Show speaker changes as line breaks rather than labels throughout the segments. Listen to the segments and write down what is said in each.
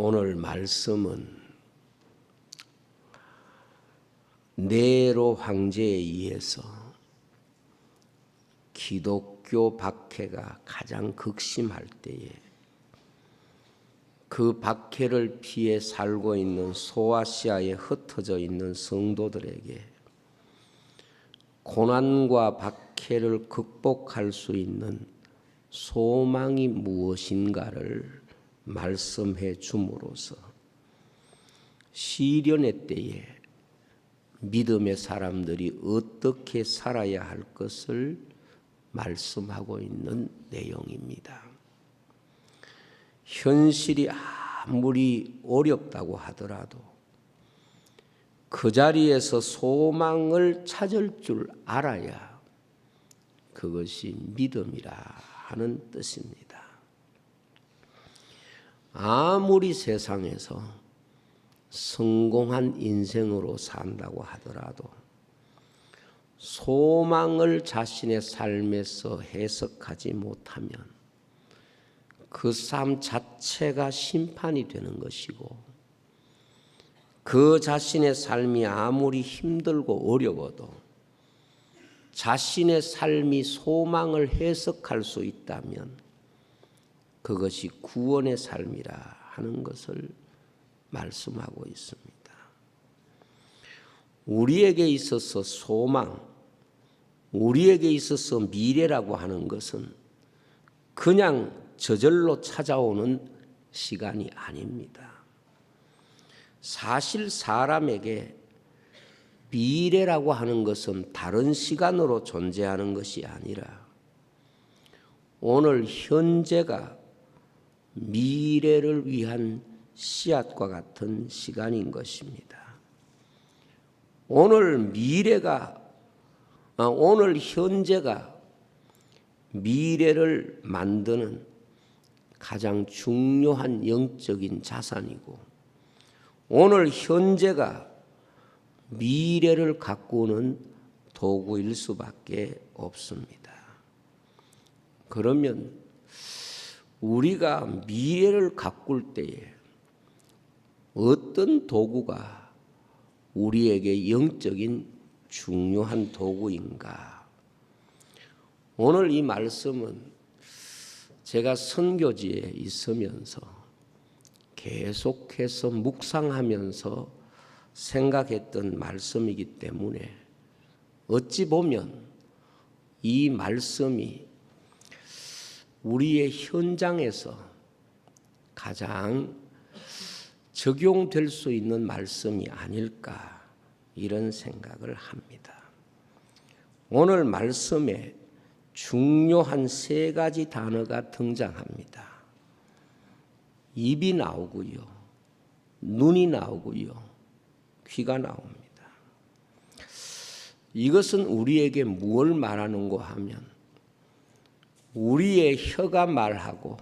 오늘 말씀은 네로 황제에 의해서 기독교 박해가 가장 극심할 때에 그 박해를 피해 살고 있는 소아시아에 흩어져 있는 성도들에게 고난과 박해를 극복할 수 있는 소망이 무엇인가를 말씀해 줌으로써 시련의 때에 믿음의 사람들이 어떻게 살아야 할 것을 말씀하고 있는 내용입니다. 현실이 아무리 어렵다고 하더라도 그 자리에서 소망을 찾을 줄 알아야 그것이 믿음이라 하는 뜻입니다. 아무리 세상에서 성공한 인생으로 산다고 하더라도 소망을 자신의 삶에서 해석하지 못하면 그 삶 자체가 심판이 되는 것이고, 그 자신의 삶이 아무리 힘들고 어려워도 자신의 삶이 소망을 해석할 수 있다면 그것이 구원의 삶이라 하는 것을 말씀하고 있습니다. 우리에게 있어서 소망, 우리에게 있어서 미래라고 하는 것은 그냥 저절로 찾아오는 시간이 아닙니다. 사실 사람에게 미래라고 하는 것은 다른 시간으로 존재하는 것이 아니라 오늘 현재가 미래를 위한 씨앗과 같은 시간인 것입니다. 오늘 현재가 미래를 만드는 가장 중요한 영적인 자산이고, 오늘 현재가 미래를 가꾸는 도구일 수밖에 없습니다. 그러면 우리가 미래를 가꿀 때에 어떤 도구가 우리에게 영적인 중요한 도구인가? 오늘 이 말씀은 제가 선교지에 있으면서 계속해서 묵상하면서 생각했던 말씀이기 때문에 어찌 보면 이 말씀이 우리의 현장에서 가장 적용될 수 있는 말씀이 아닐까, 이런 생각을 합니다. 오늘 말씀에 중요한 세 가지 단어가 등장합니다. 입이 나오고요, 눈이 나오고요, 귀가 나옵니다. 이것은 우리에게 무엇을 말하는가 하면 우리의 혀가 말하고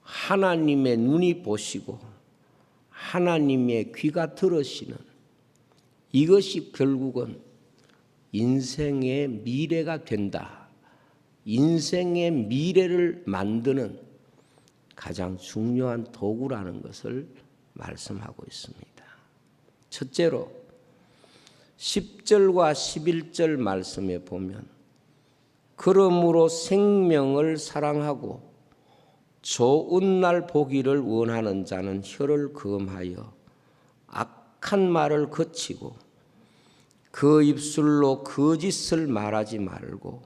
하나님의 눈이 보시고 하나님의 귀가 들으시는, 이것이 결국은 인생의 미래가 된다, 인생의 미래를 만드는 가장 중요한 도구라는 것을 말씀하고 있습니다. 첫째로 10절과 11절 말씀에 보면 그러므로 생명을 사랑하고 좋은 날 보기를 원하는 자는 혀를 금하여 악한 말을 그치고 그 입술로 거짓을 말하지 말고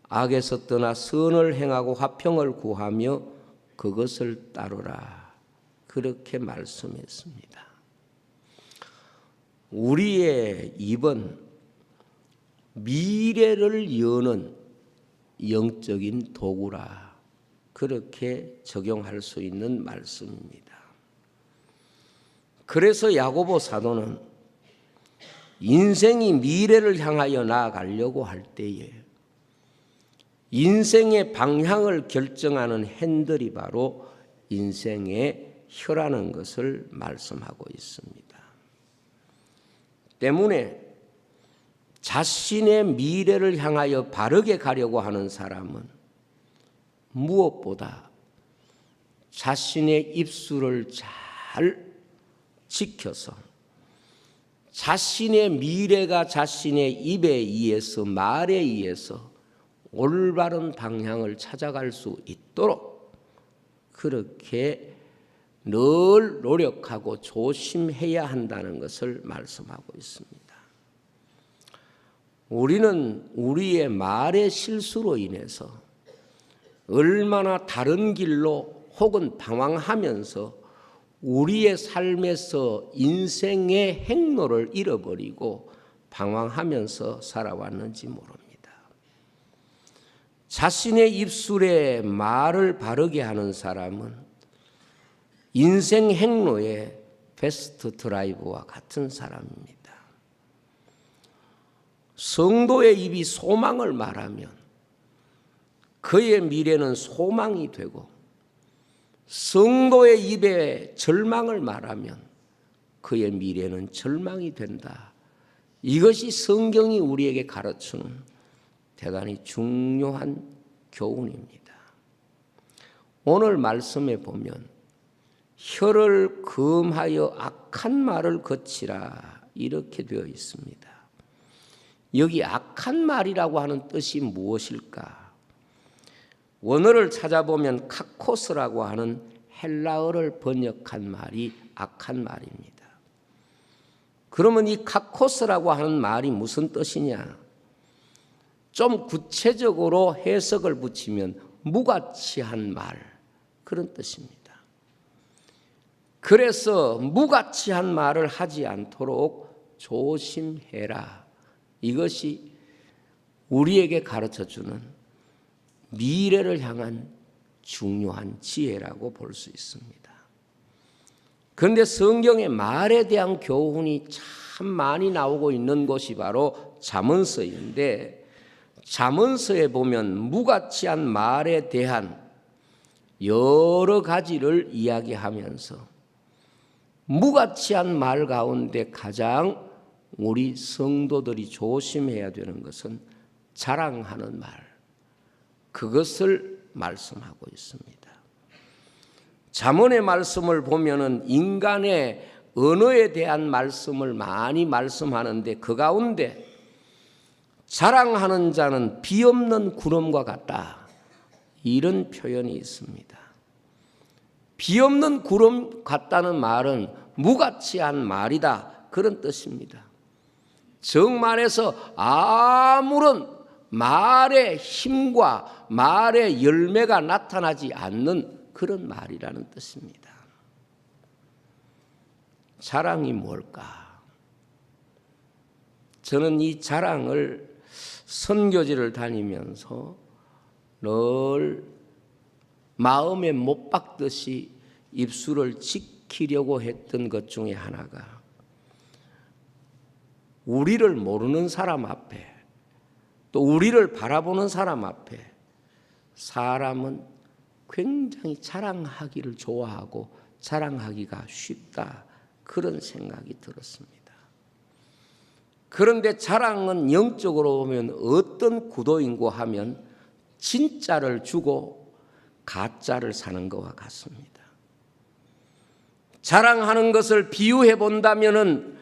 악에서 떠나 선을 행하고 화평을 구하며 그것을 따르라, 그렇게 말씀했습니다. 우리의 입은 미래를 여는 영적인 도구라, 그렇게 적용할 수 있는 말씀입니다. 그래서 야고보 사도는 인생이 미래를 향하여 나아가려고 할 때에 인생의 방향을 결정하는 핸들이 바로 인생의 혀라는 것을 말씀하고 있습니다. 때문에 자신의 미래를 향하여 바르게 가려고 하는 사람은 무엇보다 자신의 입술을 잘 지켜서 자신의 미래가 자신의 입에 의해서, 말에 의해서 올바른 방향을 찾아갈 수 있도록 그렇게 늘 노력하고 조심해야 한다는 것을 말씀하고 있습니다. 우리는 우리의 말의 실수로 인해서 얼마나 다른 길로 혹은 방황하면서 우리의 삶에서 인생의 행로를 잃어버리고 방황하면서 살아왔는지 모릅니다. 자신의 입술에 말을 바르게 하는 사람은 인생 행로의 베스트 드라이브와 같은 사람입니다. 성도의 입이 소망을 말하면 그의 미래는 소망이 되고, 성도의 입에 절망을 말하면 그의 미래는 절망이 된다. 이것이 성경이 우리에게 가르치는 대단히 중요한 교훈입니다. 오늘 말씀에 보면 혀를 금하여 악한 말을 거치라 이렇게 되어 있습니다. 여기 악한 말이라고 하는 뜻이 무엇일까? 원어를 찾아보면 카코스라고 하는 헬라어를 번역한 말이 악한 말입니다. 그러면 이 카코스라고 하는 말이 무슨 뜻이냐? 좀 구체적으로 해석을 붙이면 무가치한 말, 그런 뜻입니다. 그래서 무가치한 말을 하지 않도록 조심해라. 이것이 우리에게 가르쳐주는 미래를 향한 중요한 지혜라고 볼 수 있습니다. 그런데 성경의 말에 대한 교훈이 참 많이 나오고 있는 곳이 바로 잠언서인데, 잠언서에 보면 무가치한 말에 대한 여러 가지를 이야기하면서 무가치한 말 가운데 가장 우리 성도들이 조심해야 되는 것은 자랑하는 말, 그것을 말씀하고 있습니다. 잠언의 말씀을 보면은 인간의 언어에 대한 말씀을 많이 말씀하는데, 그 가운데 자랑하는 자는 비 없는 구름과 같다, 이런 표현이 있습니다. 비 없는 구름 같다는 말은 무가치한 말이다, 그런 뜻입니다. 정말해서 아무런 말의 힘과 말의 열매가 나타나지 않는 그런 말이라는 뜻입니다. 자랑이 뭘까? 저는 이 자랑을 선교지를 다니면서 늘 마음에 못 박듯이 입술을 지키려고 했던 것 중에 하나가, 우리를 모르는 사람 앞에, 또 우리를 바라보는 사람 앞에 사람은 굉장히 자랑하기를 좋아하고 자랑하기가 쉽다, 그런 생각이 들었습니다. 그런데 자랑은 영적으로 보면 어떤 구도인고 하면 진짜를 주고 가짜를 사는 것과 같습니다. 자랑하는 것을 비유해 본다면은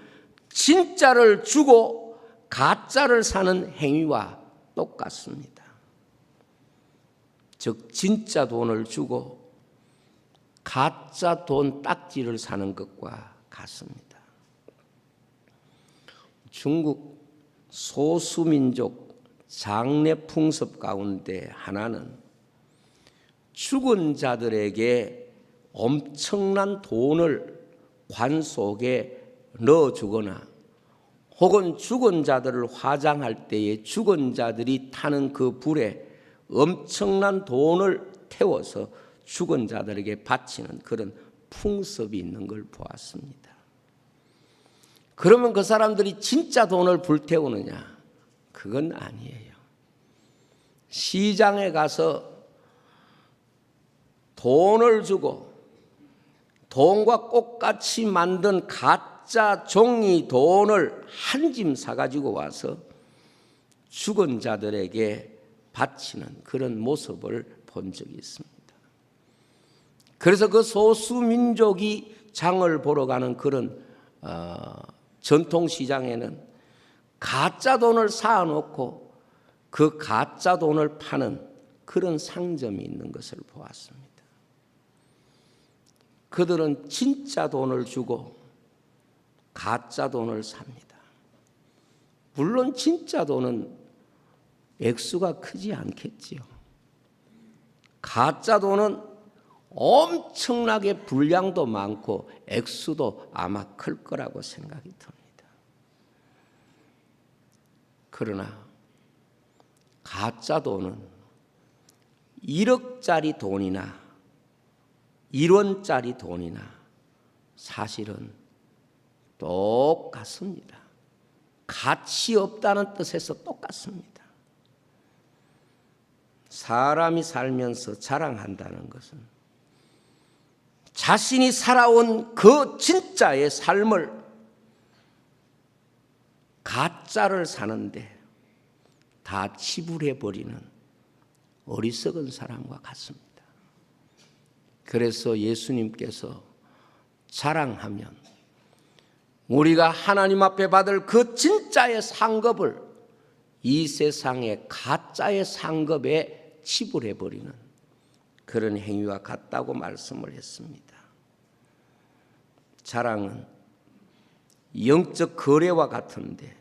진짜를 주고 가짜를 사는 행위와 똑같습니다. 즉 진짜 돈을 주고 가짜 돈 딱지를 사는 것과 같습니다. 중국 소수민족 장례 풍습 가운데 하나는 죽은 자들에게 엄청난 돈을 관 속에 넣어주거나, 혹은 죽은 자들을 화장할 때에 죽은 자들이 타는 그 불에 엄청난 돈을 태워서 죽은 자들에게 바치는 그런 풍습이 있는 걸 보았습니다. 그러면 그 사람들이 진짜 돈을 불태우느냐? 그건 아니에요. 시장에 가서 돈을 주고 돈과 똑같이 만든 가짜 종이 돈을 한 짐 사가지고 와서 죽은 자들에게 바치는 그런 모습을 본 적이 있습니다. 그래서 그 소수 민족이 장을 보러 가는 그런 전통시장에는 가짜 돈을 쌓아놓고 그 가짜 돈을 파는 그런 상점이 있는 것을 보았습니다. 그들은 진짜 돈을 주고 가짜 돈을 삽니다. 물론 진짜 돈은 액수가 크지 않겠지요. 가짜 돈은 엄청나게 분량도 많고 액수도 아마 클 거라고 생각이 듭니다. 그러나 가짜 돈은 1억짜리 돈이나 1원짜리 돈이나 사실은 똑같습니다. 가치 없다는 뜻에서 똑같습니다. 사람이 살면서 자랑한다는 것은 자신이 살아온 그 진짜의 삶을 가짜를 사는데 다 치불해버리는 어리석은 사람과 같습니다. 그래서 예수님께서 자랑하면 우리가 하나님 앞에 받을 그 진짜의 상급을 이 세상의 가짜의 상급에 치불해버리는 그런 행위와 같다고 말씀을 했습니다. 자랑은 영적 거래와 같은데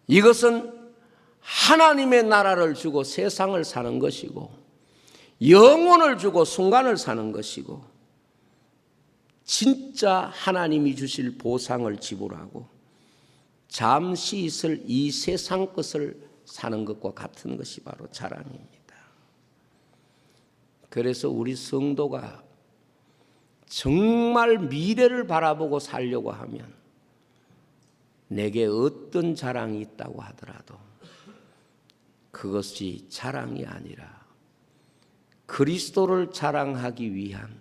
이것은 하나님의 나라를 주고 세상을 사는 것이고 영혼을 주고 순간을 사는 것이고 진짜 하나님이 주실 보상을 지불하고 잠시 있을 이 세상 것을 사는 것과 같은 것이 바로 자랑입니다. 그래서 우리 성도가 정말 미래를 바라보고 살려고 하면 내게 어떤 자랑이 있다고 하더라도 그것이 자랑이 아니라 그리스도를 자랑하기 위한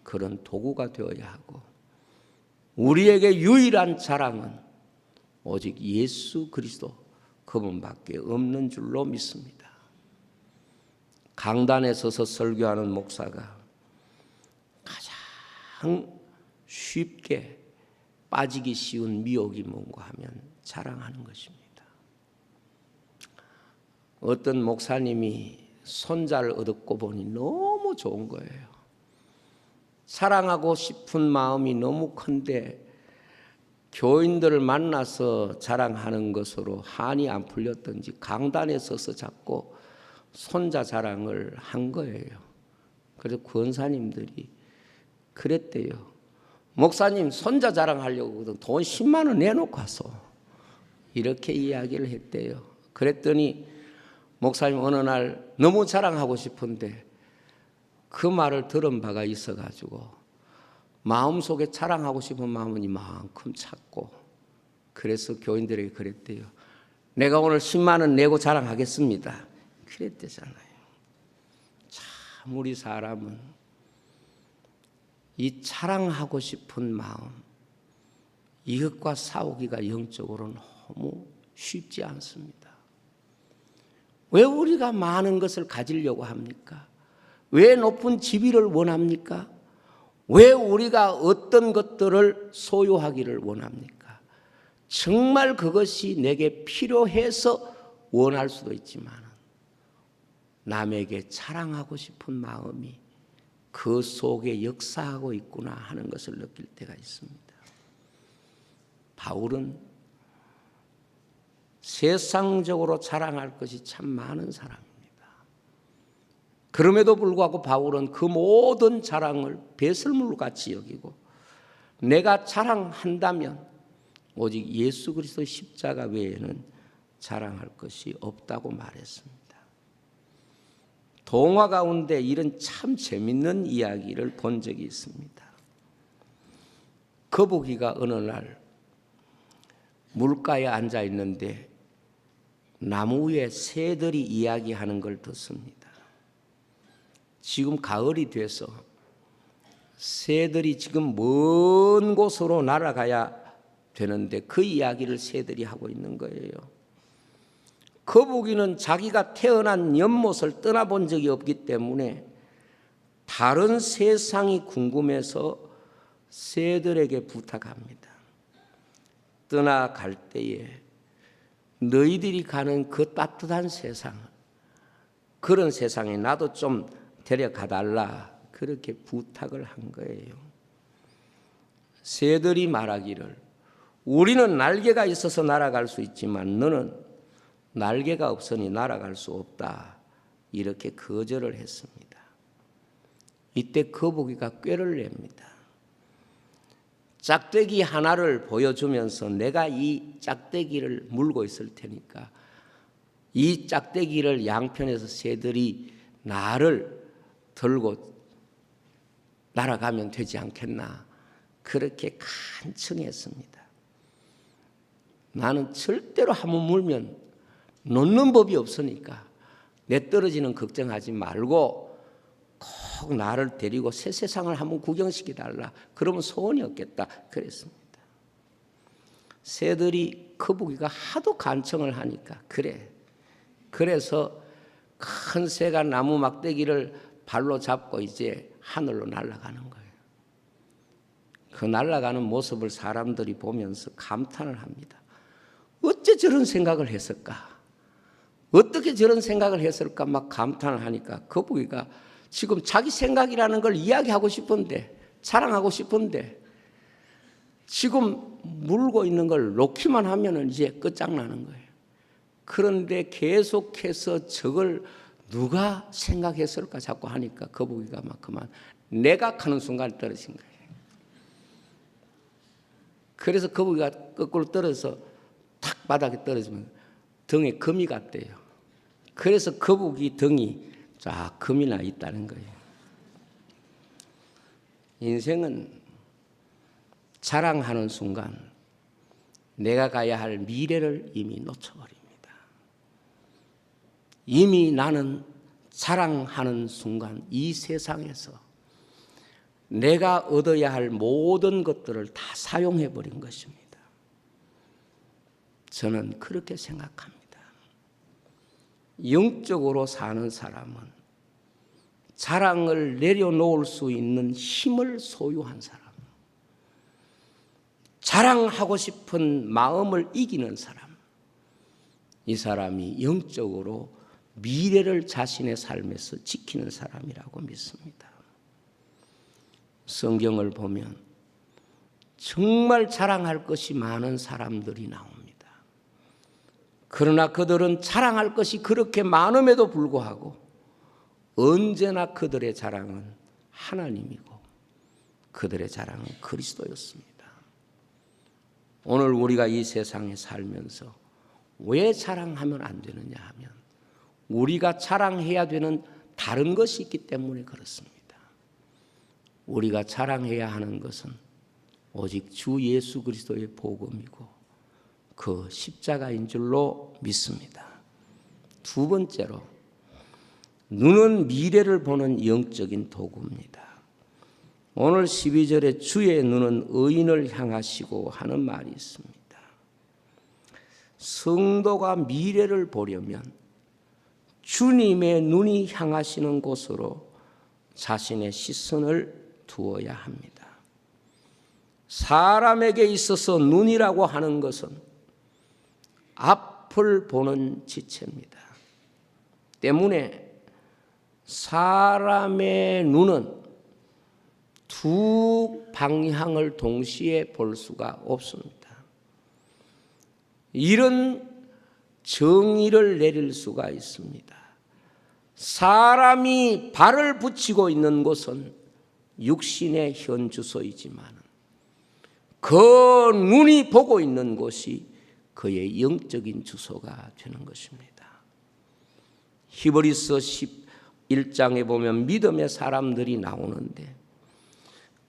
그런 도구가 되어야 하고 우리에게 유일한 자랑은 오직 예수 그리스도 그분밖에 없는 줄로 믿습니다. 강단에 서서 설교하는 목사가 가장 쉽게 빠지기 쉬운 미혹이 뭔가 하면 자랑하는 것입니다. 어떤 목사님이 손자를 얻었고 보니 너무 좋은 거예요. 사랑하고 싶은 마음이 너무 큰데 교인들을 만나서 자랑하는 것으로 한이 안 풀렸던지 강단에 서서 자꾸 손자 자랑을 한 거예요. 그래서 권사님들이 그랬대요. 목사님 손자 자랑하려고 돈 10만 원 내놓고 와서 이렇게 이야기를 했대요. 그랬더니 목사님 어느 날 너무 자랑하고 싶은데 그 말을 들은 바가 있어가지고 마음속에 자랑하고 싶은 마음은 이만큼 찾고 그래서 교인들에게 그랬대요. 내가 오늘 10만 원 내고 자랑하겠습니다. 그랬대잖아요. 참 우리 사람은 이 자랑하고 싶은 마음 이것과 싸우기가 영적으로 너무 쉽지 않습니다. 왜 우리가 많은 것을 가지려고 합니까? 왜 높은 지위를 원합니까? 왜 우리가 어떤 것들을 소유하기를 원합니까? 정말 그것이 내게 필요해서 원할 수도 있지만 남에게 자랑하고 싶은 마음이 그 속에 역사하고 있구나 하는 것을 느낄 때가 있습니다. 바울은 세상적으로 자랑할 것이 참 많은 사람입니다. 그럼에도 불구하고 바울은 그 모든 자랑을 배설물같이 여기고 내가 자랑한다면 오직 예수 그리스도 십자가 외에는 자랑할 것이 없다고 말했습니다. 동화 가운데 이런 참 재밌는 이야기를 본 적이 있습니다. 거북이가 어느 날 물가에 앉아 있는데 나무 위에 새들이 이야기하는 걸 듣습니다. 지금 가을이 돼서 새들이 지금 먼 곳으로 날아가야 되는데 그 이야기를 새들이 하고 있는 거예요. 거북이는 자기가 태어난 연못을 떠나본 적이 없기 때문에 다른 세상이 궁금해서 새들에게 부탁합니다. 떠나갈 때에 너희들이 가는 그 따뜻한 세상, 그런 세상에 나도 좀 데려가달라, 그렇게 부탁을 한 거예요. 새들이 말하기를 우리는 날개가 있어서 날아갈 수 있지만 너는 날개가 없으니 날아갈 수 없다, 이렇게 거절을 했습니다. 이때 거북이가 꾀를 냅니다. 짝대기 하나를 보여주면서 내가 이 짝대기를 물고 있을 테니까 이 짝대기를 양편에서 새들이 나를 들고 날아가면 되지 않겠나, 그렇게 간청했습니다. 나는 절대로 한번 물면 놓는 법이 없으니까 내 떨어지는 걱정하지 말고 꼭 나를 데리고 새 세상을 한번 구경시켜달라, 그러면 소원이 없겠다, 그랬습니다. 새들이 거북이가 하도 간청을 하니까 그래, 그래서 큰 새가 나무 막대기를 발로 잡고 이제 하늘로 날아가는 거예요. 그 날아가는 모습을 사람들이 보면서 감탄을 합니다. 어째 저런 생각을 했을까? 어떻게 저런 생각을 했을까? 막 감탄을 하니까 거북이가 지금 자기 생각이라는 걸 이야기하고 싶은데, 자랑하고 싶은데, 지금 물고 있는 걸 놓기만 하면 이제 끝장나는 거예요. 그런데 계속해서 저걸 누가 생각했을까 자꾸 하니까 거북이가 막 그만 내각하는 순간 떨어진 거예요. 그래서 거북이가 거꾸로 떨어져서 탁 바닥에 떨어지면 등에 금이 갔대요. 그래서 거북이 등이 쫙 금이 나 있다는 거예요. 인생은 자랑하는 순간 내가 가야 할 미래를 이미 놓쳐버립니다. 이미 나는 자랑하는 순간 이 세상에서 내가 얻어야 할 모든 것들을 다 사용해버린 것입니다. 저는 그렇게 생각합니다. 영적으로 사는 사람은 자랑을 내려놓을 수 있는 힘을 소유한 사람, 자랑하고 싶은 마음을 이기는 사람, 이 사람이 영적으로 미래를 자신의 삶에서 지키는 사람이라고 믿습니다. 성경을 보면 정말 자랑할 것이 많은 사람들이 나옵니다. 그러나 그들은 자랑할 것이 그렇게 많음에도 불구하고 언제나 그들의 자랑은 하나님이고 그들의 자랑은 그리스도였습니다. 오늘 우리가 이 세상에 살면서 왜 자랑하면 안 되느냐 하면 우리가 자랑해야 되는 다른 것이 있기 때문에 그렇습니다. 우리가 자랑해야 하는 것은 오직 주 예수 그리스도의 복음이고 그 십자가인 줄로 믿습니다. 두 번째로, 눈은 미래를 보는 영적인 도구입니다. 오늘 12절에 주의 눈은 의인을 향하시고 하는 말이 있습니다. 성도가 미래를 보려면 주님의 눈이 향하시는 곳으로 자신의 시선을 두어야 합니다. 사람에게 있어서 눈이라고 하는 것은 앞을 보는 지체입니다. 때문에 사람의 눈은 두 방향을 동시에 볼 수가 없습니다. 이런 정의를 내릴 수가 있습니다. 사람이 발을 붙이고 있는 곳은 육신의 현 주소이지만 그 눈이 보고 있는 곳이 그의 영적인 주소가 되는 것입니다. 히브리서 11장에 보면 믿음의 사람들이 나오는데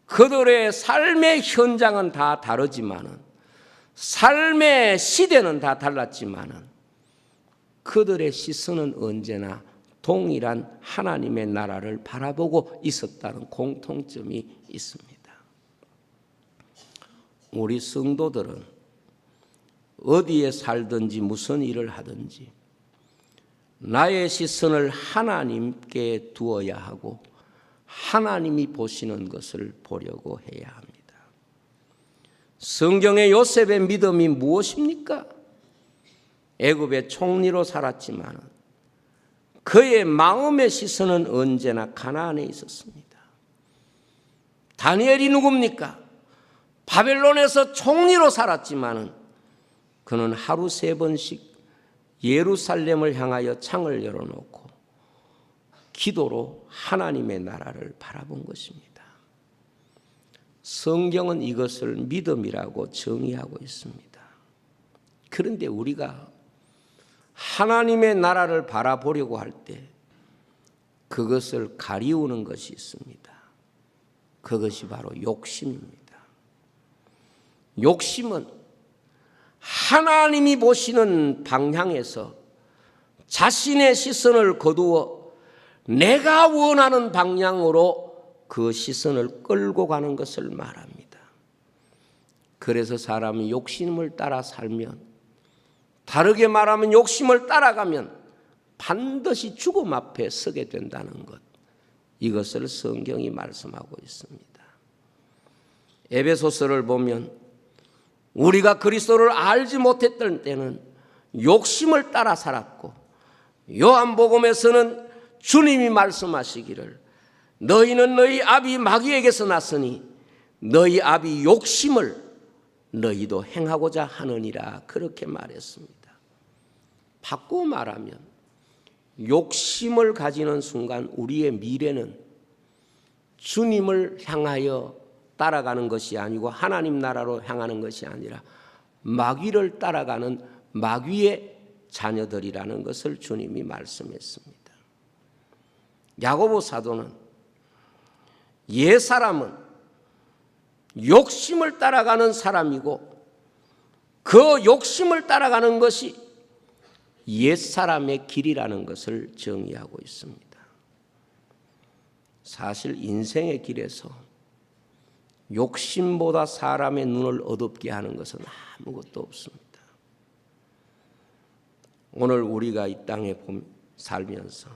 그들의 삶의 현장은 다 다르지만은 삶의 시대는 다 달랐지만은 그들의 시선은 언제나 동일한 하나님의 나라를 바라보고 있었다는 공통점이 있습니다. 우리 성도들은 어디에 살든지 무슨 일을 하든지 나의 시선을 하나님께 두어야 하고 하나님이 보시는 것을 보려고 해야 합니다. 성경의 요셉의 믿음이 무엇입니까? 애굽의 총리로 살았지만 그의 마음의 시선은 언제나 가나안에 있었습니다. 다니엘이 누굽니까? 바벨론에서 총리로 살았지만 그는 하루 3번씩 예루살렘을 향하여 창을 열어놓고 기도로 하나님의 나라를 바라본 것입니다. 성경은 이것을 믿음이라고 정의하고 있습니다. 그런데 우리가 하나님의 나라를 바라보려고 할 때 그것을 가리우는 것이 있습니다. 그것이 바로 욕심입니다. 욕심은 하나님이 보시는 방향에서 자신의 시선을 거두어 내가 원하는 방향으로 그 시선을 끌고 가는 것을 말합니다. 그래서 사람이 욕심을 따라 살면, 다르게 말하면 욕심을 따라가면 반드시 죽음 앞에 서게 된다는 것, 이것을 성경이 말씀하고 있습니다. 에베소서를 보면 우리가 그리스도를 알지 못했던 때는 욕심을 따라 살았고, 요한복음에서는 주님이 말씀하시기를 너희는 너희 아비 마귀에게서 났으니 너희 아비 욕심을 너희도 행하고자 하느니라, 그렇게 말했습니다. 바꾸어 말하면 욕심을 가지는 순간 우리의 미래는 주님을 향하여 따라가는 것이 아니고 하나님 나라로 향하는 것이 아니라 마귀를 따라가는 마귀의 자녀들이라는 것을 주님이 말씀했습니다. 야고보 사도는 옛사람은 욕심을 따라가는 사람이고 그 욕심을 따라가는 것이 옛사람의 길이라는 것을 정의하고 있습니다. 사실 인생의 길에서 욕심보다 사람의 눈을 어둡게 하는 것은 아무것도 없습니다. 오늘 우리가 이 땅에 살면서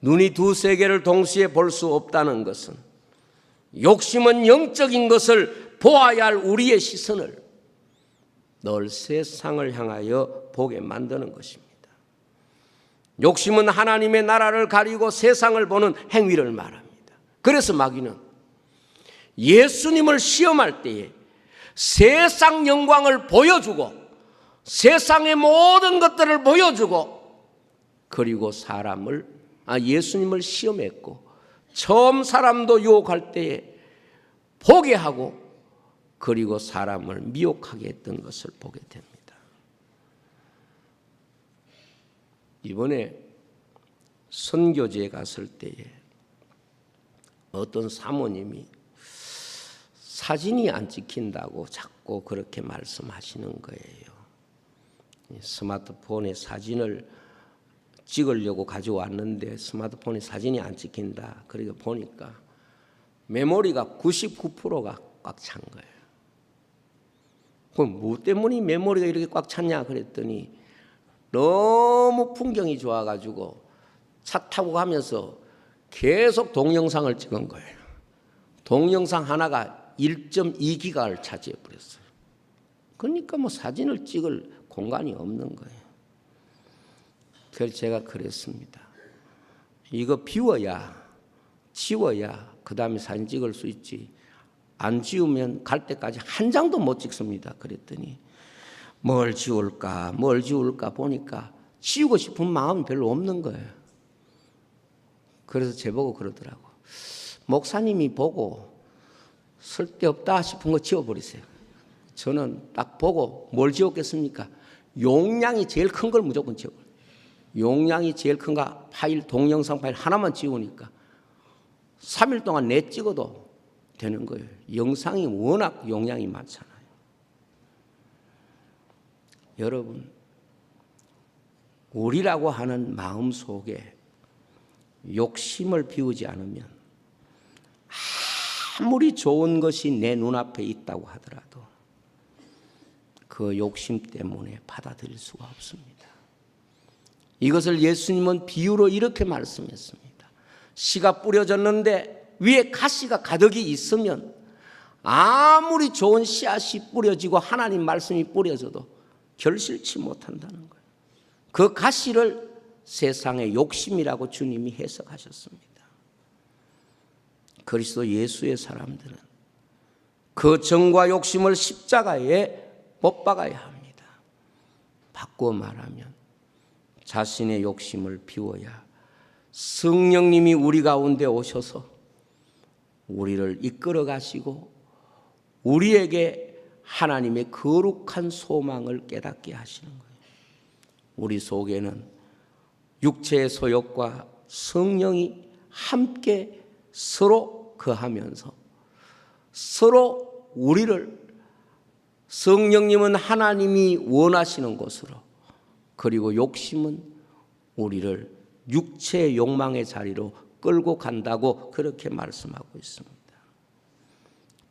눈이 두 세계를 동시에 볼 수 없다는 것은 욕심은 영적인 것을 보아야 할 우리의 시선을 늘 세상을 향하여 보게 만드는 것입니다. 욕심은 하나님의 나라를 가리고 세상을 보는 행위를 말합니다. 그래서 마귀는 예수님을 시험할 때에 세상 영광을 보여주고 세상의 모든 것들을 보여주고 그리고 예수님을 시험했고 처음 사람도 유혹할 때에 보게 하고 그리고 사람을 미혹하게 했던 것을 보게 됩니다. 이번에 선교지에 갔을 때에 어떤 사모님이 사진이 안 찍힌다고 자꾸 그렇게 말씀하시는 거예요. 스마트폰에 사진을 찍으려고 가져왔는데 스마트폰에 사진이 안 찍힌다. 그러니까 보니까 메모리가 99%가 꽉 찬 거예요. 그럼 뭐 때문에 메모리가 이렇게 꽉 찼냐 그랬더니 너무 풍경이 좋아가지고 차 타고 가면서 계속 동영상을 찍은 거예요. 동영상 하나가 1.2기가를 차지해 버렸어요. 그러니까 뭐 사진을 찍을 공간이 없는 거예요. 그래서 제가 그랬습니다. 이거 비워야, 지워야 그 다음에 사진 찍을 수 있지. 안 지우면 갈 때까지 한 장도 못 찍습니다. 그랬더니 뭘 지울까 보니까 지우고 싶은 마음이 별로 없는 거예요. 그래서 제보고 그러더라고. 목사님이 보고 쓸데없다 싶은 거 지워버리세요. 저는 딱 보고 뭘 지웠겠습니까? 용량이 제일 큰 걸 무조건 지워버려요. 용량이 제일 큰 거 파일, 동영상 파일 하나만 지우니까 3일 동안 내 찍어도 되는 거예요. 영상이 워낙 용량이 많잖아요. 여러분, 우리라고 하는 마음 속에 욕심을 비우지 않으면 아무리 좋은 것이 내 눈앞에 있다고 하더라도 그 욕심 때문에 받아들일 수가 없습니다. 이것을 예수님은 비유로 이렇게 말씀했습니다. 씨가 뿌려졌는데 위에 가시가 가득히 있으면 아무리 좋은 씨앗이 뿌려지고 하나님 말씀이 뿌려져도 결실치 못한다는 거예요. 그 가시를 세상의 욕심이라고 주님이 해석하셨습니다. 그리스도 예수의 사람들은 그 정과 욕심을 십자가에 못 박아야 합니다. 바꾸어 말하면 자신의 욕심을 비워야 성령님이 우리 가운데 오셔서 우리를 이끌어 가시고 우리에게 하나님의 거룩한 소망을 깨닫게 하시는 거예요. 우리 속에는 육체의 소욕과 성령이 함께 서로 거하면서 서로 우리를 성령님은 하나님이 원하시는 곳으로, 그리고 욕심은 우리를 육체의 욕망의 자리로 끌고 간다고 그렇게 말씀하고 있습니다.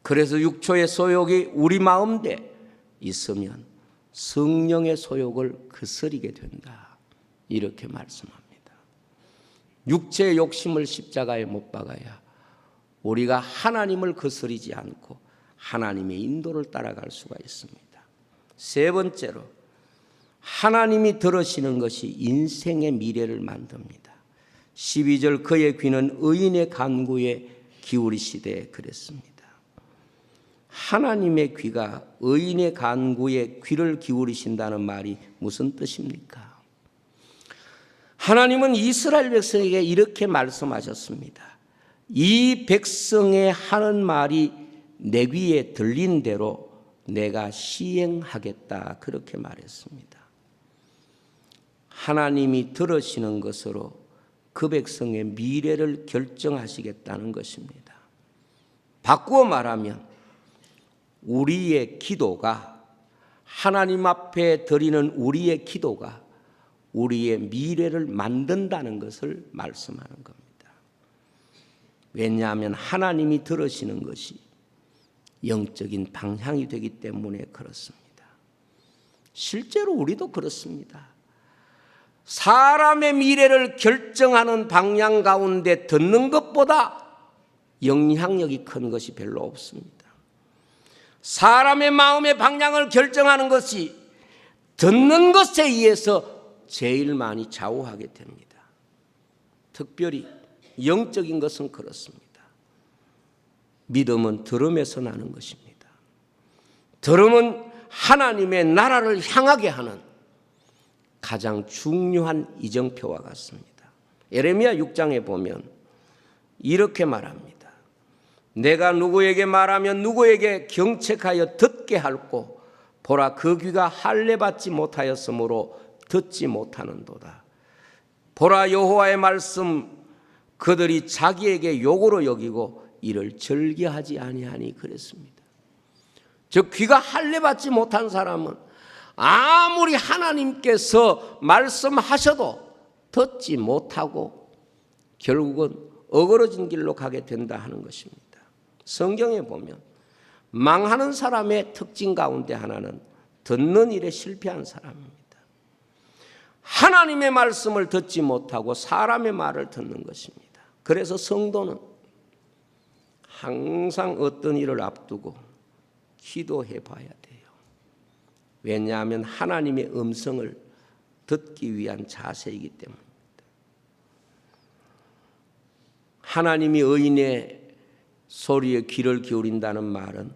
그래서 육체의 소욕이 우리 마음에 있으면 성령의 소욕을 거스르게 된다, 이렇게 말씀합니다. 육체의 욕심을 십자가에 못 박아야 우리가 하나님을 거스르지 않고 하나님의 인도를 따라갈 수가 있습니다. 세 번째로, 하나님이 들으시는 것이 인생의 미래를 만듭니다. 12절 그의 귀는 의인의 간구에 기울이시되 그랬습니다. 하나님의 귀가 의인의 간구에 귀를 기울이신다는 말이 무슨 뜻입니까? 하나님은 이스라엘 백성에게 이렇게 말씀하셨습니다. 이 백성의 하는 말이 내 귀에 들린 대로 내가 시행하겠다, 그렇게 말했습니다. 하나님이 들으시는 것으로 그 백성의 미래를 결정하시겠다는 것입니다. 바꾸어 말하면 우리의 기도가, 하나님 앞에 드리는 우리의 기도가 우리의 미래를 만든다는 것을 말씀하는 겁니다. 왜냐하면 하나님이 들으시는 것이 영적인 방향이 되기 때문에 그렇습니다. 실제로 우리도 그렇습니다. 사람의 미래를 결정하는 방향 가운데 듣는 것보다 영향력이 큰 것이 별로 없습니다. 사람의 마음의 방향을 결정하는 것이 듣는 것에 의해서 제일 많이 좌우하게 됩니다. 특별히 영적인 것은 그렇습니다. 믿음은 들음에서 나는 것입니다. 들음은 하나님의 나라를 향하게 하는 가장 중요한 이정표와 같습니다. 예레미야 6장에 보면 이렇게 말합니다. 내가 누구에게 말하면 누구에게 경책하여 듣게 할꼬, 보라 그 귀가 할례받지 못하였으므로 듣지 못하는도다. 보라 여호와의 말씀 그들이 자기에게 욕으로 여기고 이를 즐겨하지 아니하니 그랬습니다. 즉 귀가 할례받지 못한 사람은 아무리 하나님께서 말씀하셔도 듣지 못하고 결국은 어그러진 길로 가게 된다 하는 것입니다. 성경에 보면 망하는 사람의 특징 가운데 하나는 듣는 일에 실패한 사람입니다. 하나님의 말씀을 듣지 못하고 사람의 말을 듣는 것입니다. 그래서 성도는 항상 어떤 일을 앞두고 기도해 봐야 돼요. 왜냐하면 하나님의 음성을 듣기 위한 자세이기 때문입니다. 하나님이 의인의 소리에 귀를 기울인다는 말은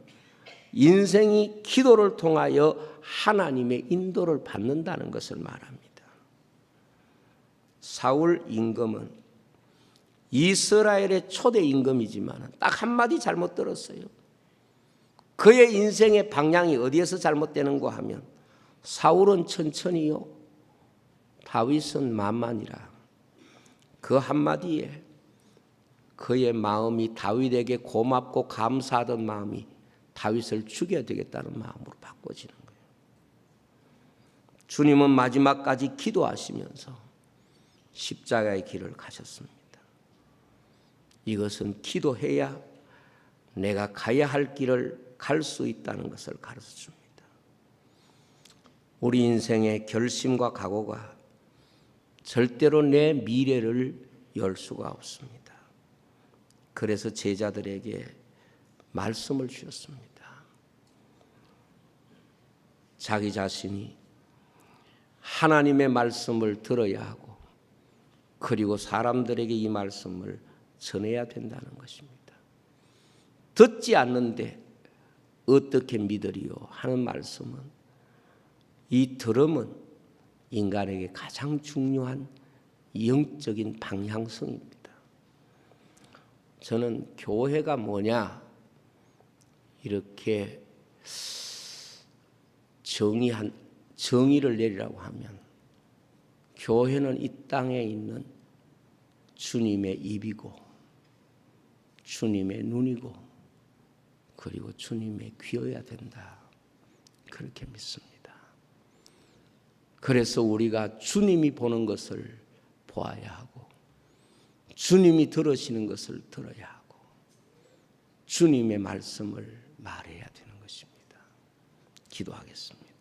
인생이 기도를 통하여 하나님의 인도를 받는다는 것을 말합니다. 사울 임금은 이스라엘의 초대 임금이지만 딱 한마디 잘못 들었어요. 그의 인생의 방향이 어디에서 잘못되는가 하면 사울은 천천히요, 다윗은 만만이라. 그 한마디에 그의 마음이 다윗에게 고맙고 감사하던 마음이 다윗을 죽여야 되겠다는 마음으로 바꿔지는 거예요. 주님은 마지막까지 기도하시면서 십자가의 길을 가셨습니다. 이것은 기도해야 내가 가야 할 길을 갈 수 있다는 것을 가르쳐줍니다. 우리 인생의 결심과 각오가 절대로 내 미래를 열 수가 없습니다. 그래서 제자들에게 말씀을 주셨습니다. 자기 자신이 하나님의 말씀을 들어야 하고 그리고 사람들에게 이 말씀을 전해야 된다는 것입니다. 듣지 않는데 어떻게 믿으리요 하는 말씀은, 이 들음은 인간에게 가장 중요한 영적인 방향성입니다. 저는 교회가 뭐냐 이렇게 정의를 내리라고 하면, 교회는 이 땅에 있는 주님의 입이고 주님의 눈이고 그리고 주님의 귀여야 된다, 그렇게 믿습니다. 그래서 우리가 주님이 보는 것을 보아야 하고 주님이 들으시는 것을 들어야 하고 주님의 말씀을 말해야 되는 것입니다. 기도하겠습니다.